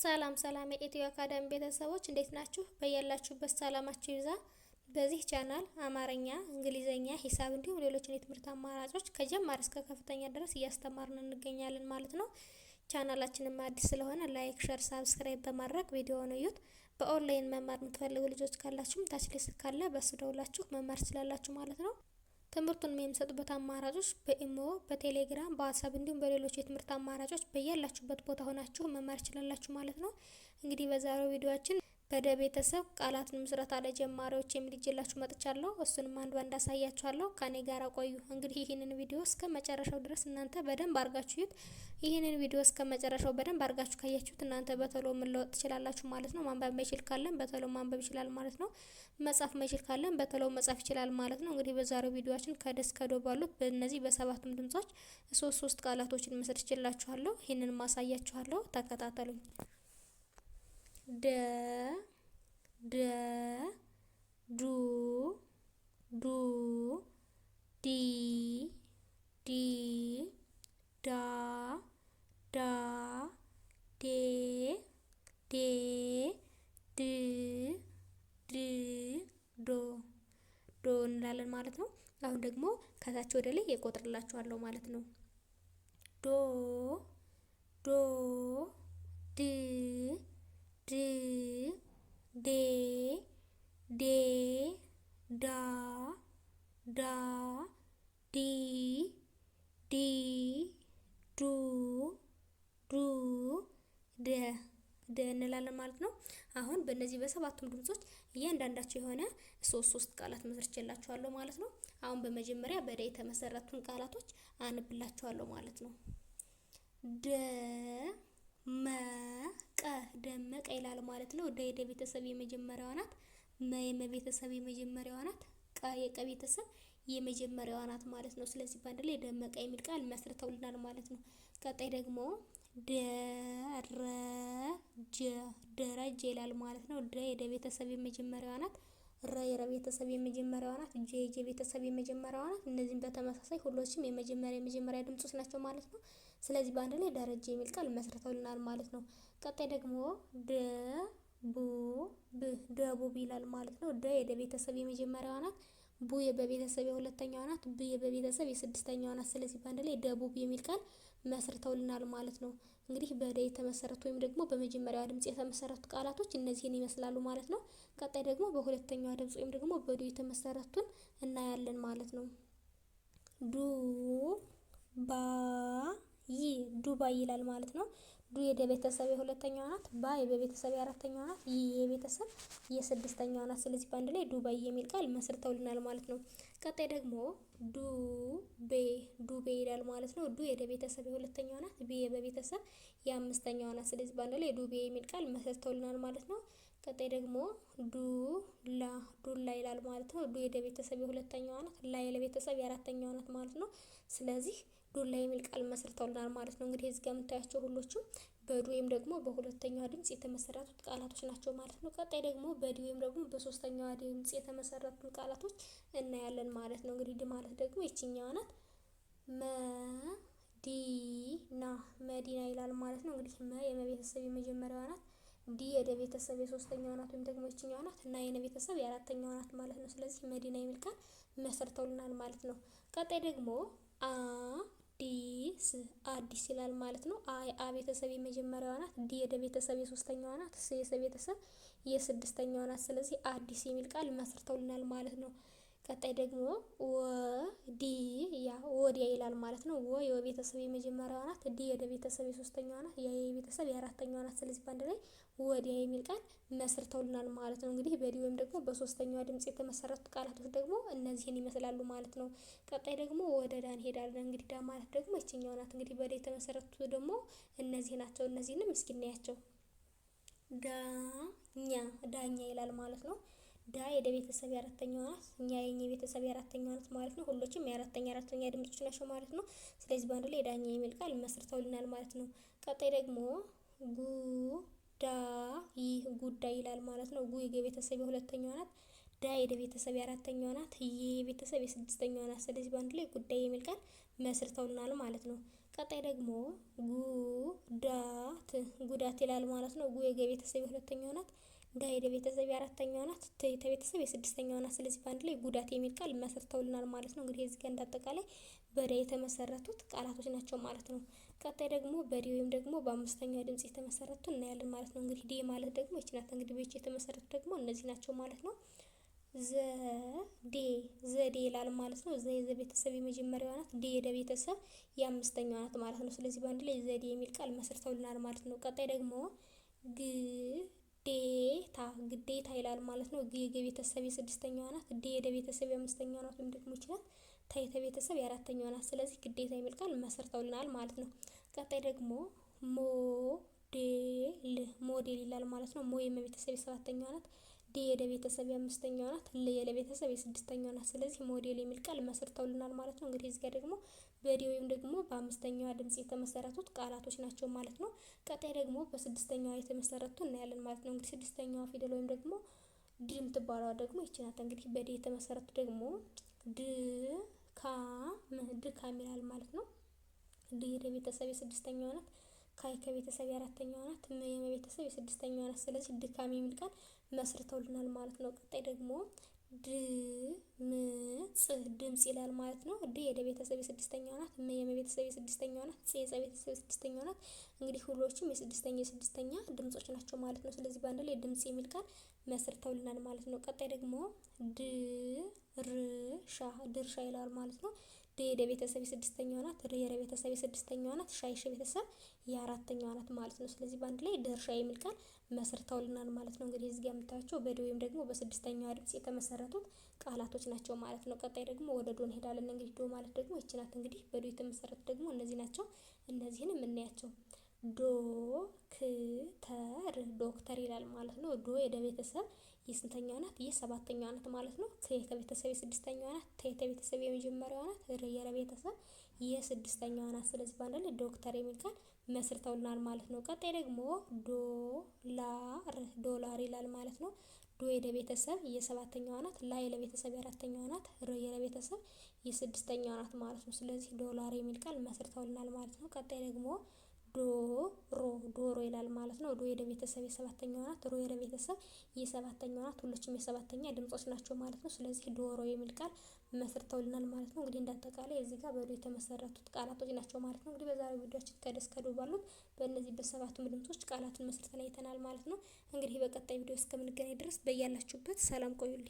ሰላም ሰላም የኢትዮ አካዳሚ ቤተሰቦች እንዴት ናችሁ? በያላችሁበት ሰላማችሁ ይብዛ። በዚህ ቻናል አማርኛ፣ እንግሊዘኛ፣ ሂሳብ እንዲሁም ሌሎችን የትምህርት አማራጮች ከጀማሪ እስከ ከፍተኛ ድረስ እያስተማርን እንገኛለን ማለት ነው። ቻናላችንም አዲስ ስለሆነ ላይክ፣ ሸር፣ ሳብስክራይብ በማድረግ ቪዲዮውን እዩት። በኦንላይን መማር የምትፈልጉ ልጆች ካላችሁም ታች ላይ ስልክ ካለ በሱ ደውላችሁ መማር ትችላላችሁ ማለት ነው። ትምህርቱን የሚሰጡበት አማራጮች በኢሞ፣ በቴሌግራም፣ በዋትስአፕ እንዲሁም በሌሎች የትምህርት አማራጮች በያላችሁበት ቦታ ሆናችሁ መማር ትችላላችሁ ማለት ነው። እንግዲህ በዛሬው ቪዲዮአችን በደ ቤተሰብ ቃላትን ምስረታ ለጀማሪዎች የሚል ይዤላችሁ መጥቻለሁ። እሱንም አንድ ባንድ አሳያችኋለሁ። ከኔ ጋር ቆዩ። እንግዲህ ይህንን ቪዲዮ እስከ መጨረሻው ድረስ እናንተ በደንብ አድርጋችሁ ይዩት። ይህንን ቪዲዮ እስከ መጨረሻው በደንብ አድርጋችሁ ካያችሁት እናንተ በቶሎ መለወጥ ትችላላችሁ ማለት ነው። ማንበብ ማይችል ካለን በቶሎ ማንበብ ይችላል ማለት ነው። መጻፍ ማይችል ካለን በቶሎ መጻፍ ይችላል ማለት ነው። እንግዲህ በዛሬው ቪዲዮአችን ከደ እስከ ዶ ባሉት በእነዚህ በሰባቱም ድምጾች ሶስት ቃላቶችን መስርቼላችኋለሁ። ይህንን ማሳያችኋለሁ። ተከታተሉኝ። ደ ደ ዱ ዱ ዲ ዲ ዳ ዳ ዴ ዴ ድ ድ ዶ ዶ እንላለን ማለት ነው። አሁን ደግሞ ከታች ወደ ላይ እቆጥርላችኋለሁ ማለት ነው። ዶ ዶ ድ ድ ዴ ዴ ዳ ዳ ዲ ዲ ዱ ዱ ደ ደ እንላለን ማለት ነው። አሁን በእነዚህ በሰባቱም ድምጾች እያንዳንዳቸው የሆነ ሶስት ቃላት መስርቼላችኋለሁ ማለት ነው። አሁን በመጀመሪያ በደ የተመሰረቱን ቃላቶች አንብላችኋለሁ ማለት ነው። ደ መቀ ደመቀ ይላል ማለት ነው። ደ የደ ቤተሰብ የመጀመሪያዋ ናት። መ የመ ቤተሰብ የመጀመሪያዋ ናት። ቀ የቀ ቤተሰብ የመጀመሪያዋ ናት ማለት ነው። ስለዚህ በአንድ ላይ ደመቀ የሚል ቃል መስርተውልናል ማለት ነው። ቀጣይ ደግሞ ደረጀ ደረጀ ይላል ማለት ነው። ደ የደ ቤተሰብ የመጀመሪያዋ ናት። ረ የረ ቤተሰብ የመጀመሪያዋ ናት። ጀ የጀ ቤተሰብ የመጀመሪያዋ ናት። እነዚህም በተመሳሳይ ሁሎችም የመጀመሪያ ድምጾች ናቸው ማለት ነው። ስለዚህ በአንድ ላይ ደረጀ የሚል ቃል መስርተውልናል ማለት ነው። ቀጣይ ደግሞ ደቡብ ይላል ማለት ነው። ደ የደ ቤተሰብ የመጀመሪያዋ ናት። ቡ የበቤተሰብ የሁለተኛዋ ናት። ብ የበቤተሰብ የስድስተኛዋ ናት። ስለዚህ በአንድ ላይ ደቡብ የሚል ቃል መስርተውልናል ማለት ነው። እንግዲህ በደ የተመሰረቱ ወይም ደግሞ በመጀመሪያዋ ድምጽ የተመሰረቱ ቃላቶች እነዚህን ይመስላሉ ማለት ነው። ቀጣይ ደግሞ በሁለተኛዋ ድምጽ ወይም ደግሞ በዱ የተመሰረቱን እናያለን ማለት ነው። ዱባይ ይላል ማለት ነው። ዱ የደ ቤተሰብ የሁለተኛዋ ናት። ባ የበቤተሰብ የአራተኛዋ ናት። ይ የቤተሰብ የስድስተኛዋ ናት። ስለዚህ በአንድ ላይ ዱባይ የሚል ቃል መስርተውልናል ማለት ነው። ቀጣይ ደግሞ ዱቤ ይላል ማለት ነው። ዱ የደ ቤተሰብ የሁለተኛዋ ናት። ቢ የበቤተሰብ የአምስተኛዋ ናት። ስለዚህ በአንድ ላይ ዱቤ የሚል ቃል መስርተውልናል ማለት ነው። ቀጣይ ደግሞ ዱላ ይላል ማለት ነው። ዱ የደ ቤተሰብ የሁለተኛዋ ናት። ላ የለቤተሰብ የአራተኛዋ ናት ማለት ነው። ስለዚህ ዱላ የሚል ቃል መስርተውልናል ማለት ነው። እንግዲህ እዚህ ጋር የምታያቸው ሁሎችም በዱ ወይም ደግሞ በሁለተኛዋ ድምጽ የተመሰረቱት ቃላቶች ናቸው ማለት ነው። ቀጣይ ደግሞ በዲ ወይም ደግሞ በሶስተኛዋ ድምጽ የተመሰረቱ ቃላቶች እናያለን ማለት ነው። እንግዲህ ድ ማለት ደግሞ ይችኛዋ ናት። መዲና ይላል ማለት ነው። እንግዲህ መ የመቤተሰብ የመጀመሪያዋ ናት። ዲ የደ ቤተሰብ የሶስተኛዋ ናት ወይም ደግሞ ይችኛዋ ናት። እና የነ ቤተሰብ የአራተኛዋ ናት ማለት ነው። ስለዚህ መዲና የሚል ቃል መስርተውልናል ማለት ነው። ቀጣይ ደግሞ አዲስ ይላል ማለት ነው። አ ቤተሰብ የመጀመሪያዋ ናት። ዲ የደ ቤተሰብ የሶስተኛዋ ናት። ስ የሰ ቤተሰብ የስድስተኛዋ ናት። ስለዚህ አዲስ የሚል ቃል መስርተውልናል ማለት ነው። ቀጣይ ደግሞ ወዲያ ይላል ማለት ነው። ወ የቤተሰብ የመጀመሪያዋ ናት። ዲ የደ ቤተሰብ የሶስተኛዋ ናት። ያ የቤተሰብ የአራተኛዋ ናት። ስለዚህ በአንድ ላይ ወዲያ የሚል ቃል መስርተውልናል ማለት ነው። እንግዲህ በዲ ወይም ደግሞ በሶስተኛዋ ድምጽ የተመሰረቱ ቃላቶች ደግሞ እነዚህን ይመስላሉ ማለት ነው። ቀጣይ ደግሞ ወደ ዳ እንሄዳለን። እንግዲህ ዳ ማለት ደግሞ ይችኛዋ ናት። እንግዲህ በዳ የተመሰረቱ ደግሞ እነዚህ ናቸው። እነዚህንም እስኪ እናያቸው። ዳኛ ይላል ማለት ነው። ዳ የደ ቤተሰብ የአራተኛዋ ናት። ኛ የኘ ቤተሰብ የአራተኛዋ ናት ማለት ነው። ሁሎችም የአራተኛ ድምጾች ናቸው ማለት ነው። ስለዚህ በአንድ ላይ ዳኛ የሚል ቃል መስርተውልናል ማለት ነው። ቀጣይ ደግሞ ጉዳይ ይላል ማለት ነው። ጉ የቤተሰብ የሁለተኛዋ ናት። ዳ የደ ቤተሰብ የአራተኛዋ ናት። የ ቤተሰብ የስድስተኛዋ ናት። ስለዚህ በአንድ ላይ ጉዳይ የሚል ቃል መስርተውልናል ማለት ነው። ቀጣይ ደግሞ ጉዳት ጉዳት ይላል ማለት ነው። ጉ የገ ቤተሰብ የሁለተኛው ናት። ዳ የደ ቤተሰብ የአራተኛው ናት። ተ ቤተሰብ የስድስተኛው ናት። ስለዚህ በአንድ ላይ ጉዳት የሚል ቃል መሰርተውልናል ማለት ነው። እንግዲህ እዚህ ጋር እንዳጠቃላይ በደ የተመሰረቱት ቃላቶች ናቸው ማለት ነው። ቀጣይ ደግሞ በዲ ወይም ደግሞ በአምስተኛ ድምጽ የተመሰረቱ እናያለን ማለት ነው። እንግዲህ ዲ ማለት ደግሞ ይቺ ናት። እንግዲህ በይቺ የተመሰረቱ ደግሞ እነዚህ ናቸው ማለት ነው። ዘዴ ይላል ማለት ነው። ዘ የዘ ቤተሰብ የመጀመሪያዋ ናት። ዲ የደ ቤተሰብ የአምስተኛዋ ናት ማለት ነው። ስለዚህ በአንድ ላይ ዘዴ የሚል ቃል መስርተውልናል ማለት ነው። ቀጣይ ደግሞ ግዴታ ይላል ማለት ነው። ግ የገ ቤተሰብ የስድስተኛዋ ናት። ዲ የደ ቤተሰብ የአምስተኛዋ ናት ወይም ደግሞ ይችላል። ታ የተ ቤተሰብ የአራተኛዋ ናት። ስለዚህ ግዴታ የሚል ቃል መስርተውልናል ማለት ነው። ቀጣይ ደግሞ ሞዴል ይላል ማለት ነው። ሞ የመ ቤተሰብ የሰባተኛዋ ናት። ዲ የደ ቤተሰብ የአምስተኛዋ ናት። ል የለ ቤተሰብ የስድስተኛዋ ናት። ስለዚህ ሞዴል የሚል ቃል መስርተውልናል ማለት ነው። እንግዲህ እዚህ ጋር ደግሞ በዲ ወይም ደግሞ በአምስተኛዋ ድምጽ የተመሰረቱት ቃላቶች ናቸው ማለት ነው። ቀጣይ ደግሞ በስድስተኛዋ የተመሰረቱ እናያለን ማለት ነው። እንግዲህ ስድስተኛዋ ፊደል ወይም ደግሞ ድ የምትባለዋ ደግሞ ይቺ ናት። እንግዲህ በዲ የተመሰረቱ ደግሞ ድካም ይላል ማለት ነው። ድ የደ ቤተሰብ የስድስተኛዋ ናት። ካይ ከቤተሰብ የአራተኛዋ ናት። ም የመ ቤተሰብ የስድስተኛዋ ናት። ስለዚህ ድካም የሚል ቃል መስርተውልናል ማለት ነው። ቀጣይ ደግሞ ድምጽ ይላል ማለት ነው። ድ የደ ቤተሰብ የስድስተኛዋ ናት። ም የመ ቤተሰብ የስድስተኛዋ ናት። ጽ የጸ ቤተሰብ የስድስተኛዋ ናት። እንግዲህ ሁሎችም የስድስተኛ ድምጾች ናቸው ማለት ነው። ስለዚህ በአንድ ላይ ድምጽ የሚል ቃል መስርተውልናል ማለት ነው። ቀጣይ ደግሞ ድርሻ ይላል ማለት ነው። ድ የደ ቤተሰብ የስድስተኛዋ ናት። ር የረ ቤተሰብ የስድስተኛዋ ናት። ሻ የሸ ቤተሰብ የአራተኛዋ ናት ማለት ነው። ስለዚህ በአንድ ላይ ድርሻ የሚል ቃል መስርተውልናል ማለት ነው። እንግዲህ እዚህ ጋር የምታዩቸው በዲ ወይም ደግሞ በስድስተኛዋ ድምጽ የተመሰረቱት ቃላቶች ናቸው ማለት ነው። ቀጣይ ደግሞ ወደ ዶ እንሄዳለን። እንግዲህ ዶ ማለት ደግሞ ይቺ ናት። እንግዲህ በዶ የተመሰረቱ ደግሞ እነዚህ ናቸው። እነዚህንም እናያቸው። ዶክተር ይላል ማለት ነው። ዶ የደ ቤተሰብ የስንተኛዋ ናት? የሰባተኛዋ ናት ማለት ነው። ከ ከቤተሰብ የስድስተኛዋ ናት። ተ የቤተሰብ የመጀመሪያዋ ናት። ር የረ ቤተሰብ የስድስተኛዋ ናት። ስለዚህ በአንድ ላይ ዶክተር የሚል ቃል መስርተውልናል ማለት ነው። ቀጣይ ደግሞ ዶላር ይላል ማለት ነው። ዶ የደ ቤተሰብ የሰባተኛዋ ናት። ላ የለ ቤተሰብ የአራተኛዋ ናት። ር የረ ቤተሰብ የስድስተኛዋ ናት ማለት ነው። ስለዚህ ዶላር የሚል ቃል መስርተውልናል ማለት ነው። ቀጣይ ደግሞ ዶሮ ይላል ማለት ነው። ዶ የደ ቤተሰብ የሰባተኛዋ ናት። ሮ የረ ቤተሰብ የሰባተኛዋ ናት። ሁሎችም የሰባተኛ ድምጾች ናቸው ማለት ነው። ስለዚህ ዶሮ የሚል ቃል መስርተውልናል ማለት ነው። እንግዲህ እንዳጠቃላይ እዚህ ጋር በዶ የተመሰረቱት ቃላቶች ናቸው ማለት ነው። እንግዲህ በዛሬው ቪዲዮአችን ከደ እስከ ዶ ባሉት በእነዚህ በሰባቱም ድምጾች ቃላትን መስርተን አይተናል ማለት ነው። እንግዲህ በቀጣይ ቪዲዮ እስከምንገናኝ ድረስ በያላችሁበት ሰላም ቆዩልኝ።